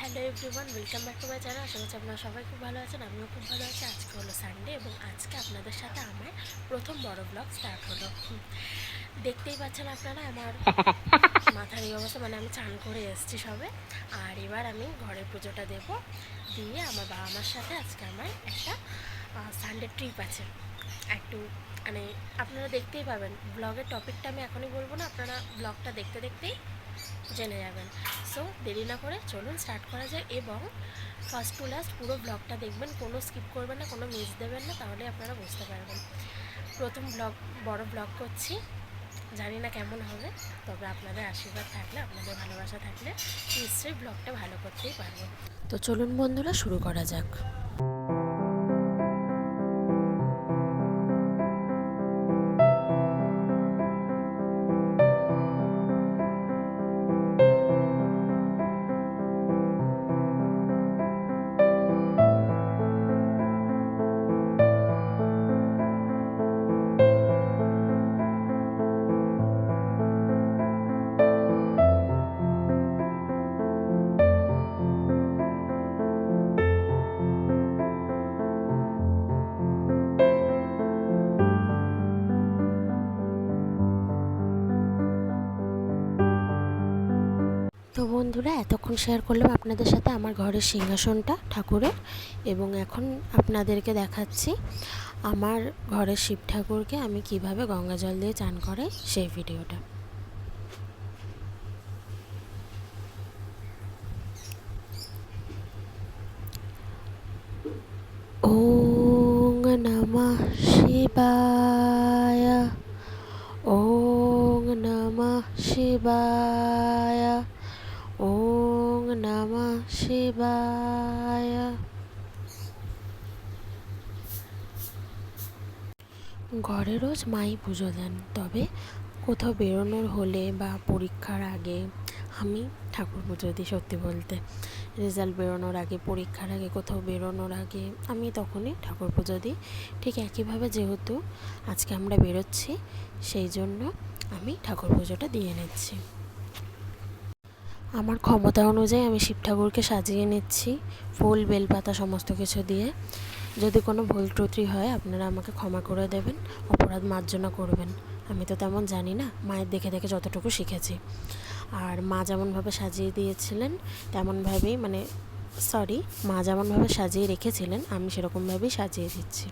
Hello everyone, welcome back to my channel. আশা করছি আপনারা সবাই খুব ভালো আছেন। আমিও খুব ভালো আছি। আজকে হলো সানডে এবং আজকে আপনাদের সাথে আমার প্রথম বড় ব্লগ স্টার্ট হলো। দেখতেই পাচ্ছেন আপনারা আমার মাথার এই অবস্থা, মানে আমি চান করে এসেছি সবে। আর এবার আমি ঘরের পুজোটা দেবো, দিয়ে আমার বাবা মার সাথে আজকে আমার একটা সানডে ট্রিপ আছে। একটু মানে আপনারা দেখতেই পাবেন, ব্লগের টপিকটা আমি এখনই বলবো না, আপনারা ব্লগটা দেখতে দেখতেই জেনে যাবেন। সো দেরি না করে চলুন স্টার্ট করা যায় এবং ফার্স্ট টু লাস্ট পুরো ব্লগটা দেখবেন, কোনো স্কিপ করবেন না, কোনো মিস দেবেন না, তাহলে আপনারা বুঝতে পারবেন। প্রথম বড় ব্লগ করছি, জানি না কেমন হবে, তবে আপনাদের আশীর্বাদ থাকলে, আপনাদের ভালোবাসা থাকলে নিশ্চয়ই ব্লগটা ভালো করতেই পারবো। তো চলুন বন্ধুরা, শুরু করা যাক। তো বন্ধুরা, এতক্ষণ শেয়ার করলাম আপনাদের সাথে আমার ঘরের সিংহাসনটা ঠাকুরের, এবং এখন আপনাদেরকে দেখাচ্ছি আমার ঘরের শিব ঠাকুরকে আমি কিভাবে গঙ্গা জল দিয়ে চান করাই সেই ভিডিওটা। ওং নমঃ শিবায়, ওং নমঃ শিবায়, ওং নমঃ শিবায়। ঘরে রোজ মাই পুজো দেন, তবে কোথাও বেরোনোর হলে বা পরীক্ষার আগে আমি ঠাকুর পুজো দিই। সত্যি বলতে রেজাল্ট বেরোনোর আগে, পরীক্ষার আগে, কোথাও বেরোনোর আগে আমি তখনই ঠাকুর পুজো দিই। ঠিক একইভাবে যেহেতু আজকে আমরা বেরোচ্ছি, সেই জন্য আমি ঠাকুর পুজোটা দিয়ে নিচ্ছি। আমার ক্ষমতা অনুযায়ী আমি শিব ঠাকুরকে সাজিয়ে নিচ্ছি ফুল, বেলপাতা সমস্ত কিছু দিয়ে। যদি কোনো ভুল ত্রুটি হয় আপনারা আমাকে ক্ষমা করে দেবেন, অপরাধ মার্জনা করবেন। আমি তো তেমন জানি না, মায়ের দেখে দেখে যতটুকু শিখেছি। আর মা যেমনভাবে সাজিয়ে দিয়েছিলেন তেমনভাবেই, মানে সরি, মা যেমনভাবে সাজিয়ে রেখেছিলেন আমি সেরকমভাবেই সাজিয়ে দিচ্ছি।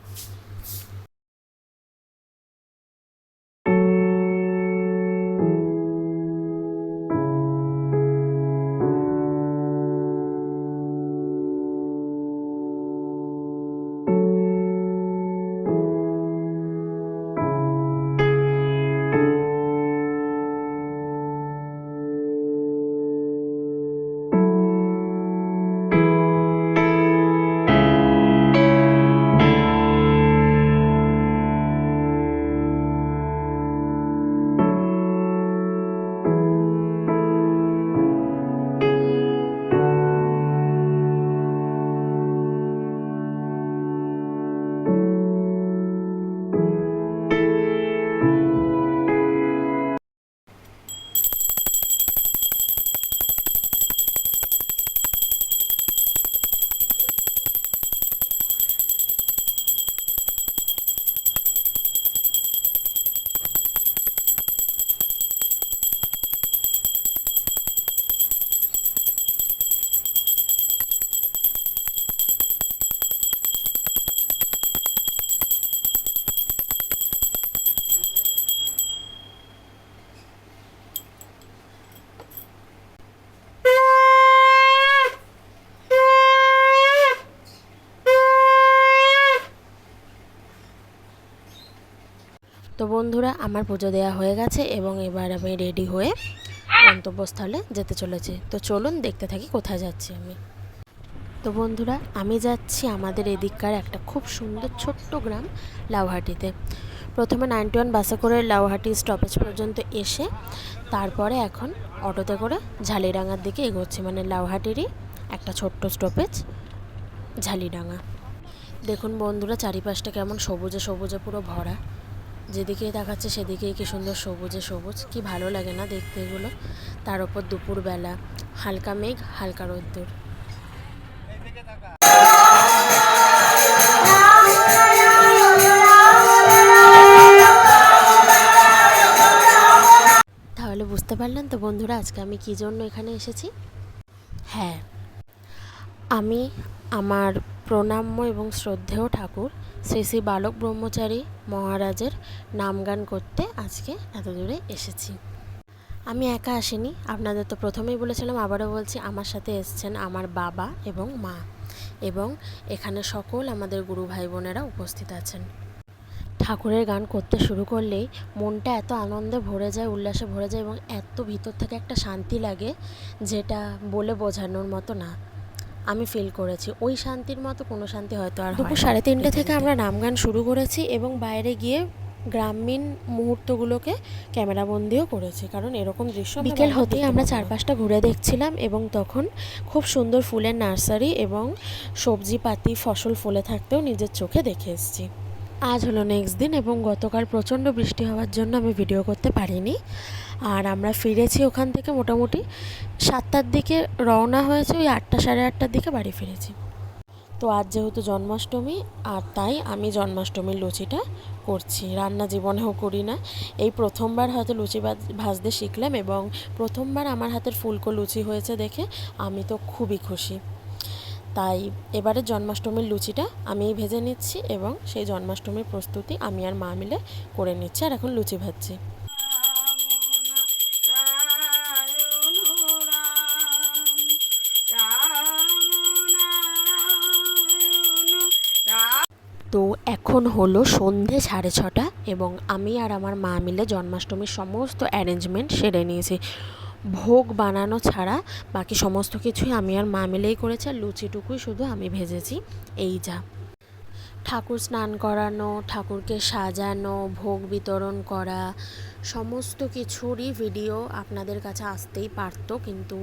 তো বন্ধুরা, আমার পুজো দেওয়া হয়ে গেছে এবং এবার আমি রেডি হয়ে গন্তব্যস্থলে যেতে চলেছি। তো চলুন দেখতে থাকি কোথায় যাচ্ছি আমি। তো বন্ধুরা, আমি যাচ্ছি আমাদের এদিককার একটা খুব সুন্দর ছোট্ট গ্রাম লাউহাটিতে। প্রথমে 91 বাসে করে লাউহাটি স্টপেজ পর্যন্ত এসে তারপরে এখন অটোতে করে ঝালিডাঙ্গার দিকে এগোচ্ছি, মানে লাউহাটিরই একটা ছোট্ট স্টপেজ ঝালিডাঙ্গা। দেখুন বন্ধুরা, চারিপাশটা কেমন সবুজে সবুজে পুরো ভরা। যেদিকেই দেখাচ্ছে সেদিকেই কি সুন্দর সবুজে সবুজ, কি ভালো লাগে না দেখতে এগুলো। তার ওপর দুপুরবেলা, হালকা মেঘ হালকা রোদ্দুর, তাহলে বুঝতে পারলেন তো বন্ধুরা আজকে আমি কী জন্য এখানে এসেছি। হ্যাঁ, আমি আমার প্রণাম্য এবং শ্রদ্ধেয় ঠাকুর শ্রী শ্রী বালক ব্রহ্মচারী মহারাজের নামগান করতে আজকে এত দূরে এসেছি। আমি একা আসিনি, আপনাদের তো প্রথমেই বলেছিলাম, আবারও বলছি, আমার সাথে এসছেন আমার বাবা এবং মা, এবং এখানে সকল আমাদের গুরু ভাই বোনেরা উপস্থিত আছেন। ঠাকুরের গান করতে শুরু করলেই মনটা এত আনন্দে ভরে যায়, উল্লাসে ভরে যায়, এবং এত ভিতর থেকে একটা শান্তি লাগে যেটা বলে বোঝানোর মতো না। আমি ফিল করেছি ওই শান্তির মতো কোনো শান্তি হয়তো আর দুপুর 3:30 থেকে আমরা নামগান শুরু করেছি এবং বাইরে গিয়ে গ্রামীণ মুহূর্তগুলোকে ক্যামেরাবন্দিও করেছি, কারণ এরকম দৃশ্য বিকেল হতেই আমরা চারপাশটা ঘুরে দেখছিলাম এবং তখন খুব সুন্দর ফুলের নার্সারি এবং সবজিপাতি ফসল ফলে থাকতেও নিজের চোখে দেখে এসেছি। আজ হলো নেক্সট দিন এবং গতকাল প্রচণ্ড বৃষ্টি হওয়ার জন্য আমি ভিডিও করতে পারিনি। আর আমরা ফিরেছি ওখান থেকে মোটামুটি 7টার দিকে রওনা হয়েছে, ওই 8টা সাড়ে 8টার দিকে বাড়ি ফিরেছি। তো আজ যেহেতু জন্মাষ্টমী, আর তাই আমি জন্মাষ্টমীর লুচিটা করছি। রান্না জীবনেও করি না, এই প্রথমবার হয়তো লুচি ভাজতে শিখলাম এবং প্রথমবার আমার হাতের ফুলকো লুচি হয়েছে দেখে আমি তো খুবই খুশি। তাই এবারে জন্মাষ্টমীর লুচিটা আমিই ভেজে নিচ্ছি এবং সেই জন্মাষ্টমীর প্রস্তুতি আমি আর মা মিলে করে নিচ্ছি, আর এখন লুচি ভাজছি। তো এখন হলো সন্ধে 6:30 এবং আমি আর আমার মা মিলে জন্মাষ্টমীর সমস্ত অ্যারেঞ্জমেন্ট সেরে নিয়েছি। ভোগ বানানো ছাড়া বাকি সমস্ত কিছুই আমি আর মা মিলেই করেছি, আর লুচিটুকুই শুধু আমি ভেজেছি। এই যা, ঠাকুর স্নান করানো, ঠাকুরকে সাজানো, ভোগ বিতরণ করা, সমস্ত কিছুরই ভিডিও আপনাদের কাছে আসতেই পারতো, কিন্তু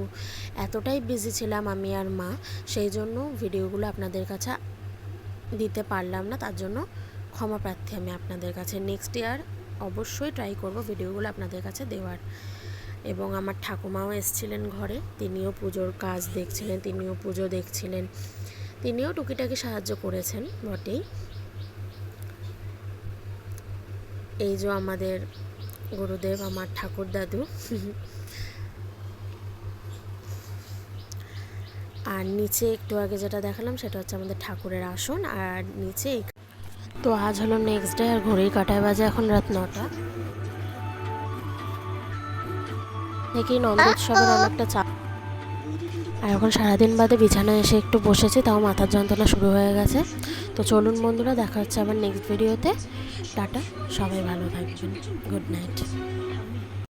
এতটাই বিজি ছিলাম আমি আর মা, সেই জন্য ভিডিওগুলো আপনাদের কাছে দিতে পারলাম না। তার জন্য ক্ষমা প্রার্থী আমি আপনাদের কাছে। নেক্সট ইয়ার অবশ্যই ট্রাই করব ভিডিওগুলো আপনাদের কাছে দেওয়ার। এবং আমার ঠাকুমাও এসেছিলেন ঘরে, তিনিও পুজোর কাজ দেখছিলেন, তিনিও পুজো দেখছিলেন, তিনিও টুকিটাকি সাহায্য করেছেন বটেই। এই যে আমাদের গুরুদেব, আমার ঠাকুর দাদু। আর নিচে একটু আগে যেটা দেখালাম সেটা হচ্ছে আমাদের ঠাকুরের আসন, আর নিচে। তো আজ হলো নেক্সট ডে, আর ঘড়ির কাঁটায় বাজে এখন রাত 9টা। দেখি নন্দোৎসবের অনেকটা চাপ, আর এখন সারাদিন বাদে বিছানায় এসে একটু বসেছি, তাও মাথার যন্ত্রণা শুরু হয়ে গেছে। তো চলুন বন্ধুরা, দেখা হচ্ছে আবার নেক্সট ভিডিওতে। টাটা, সবাই ভালো থাকবেন, গুড নাইট।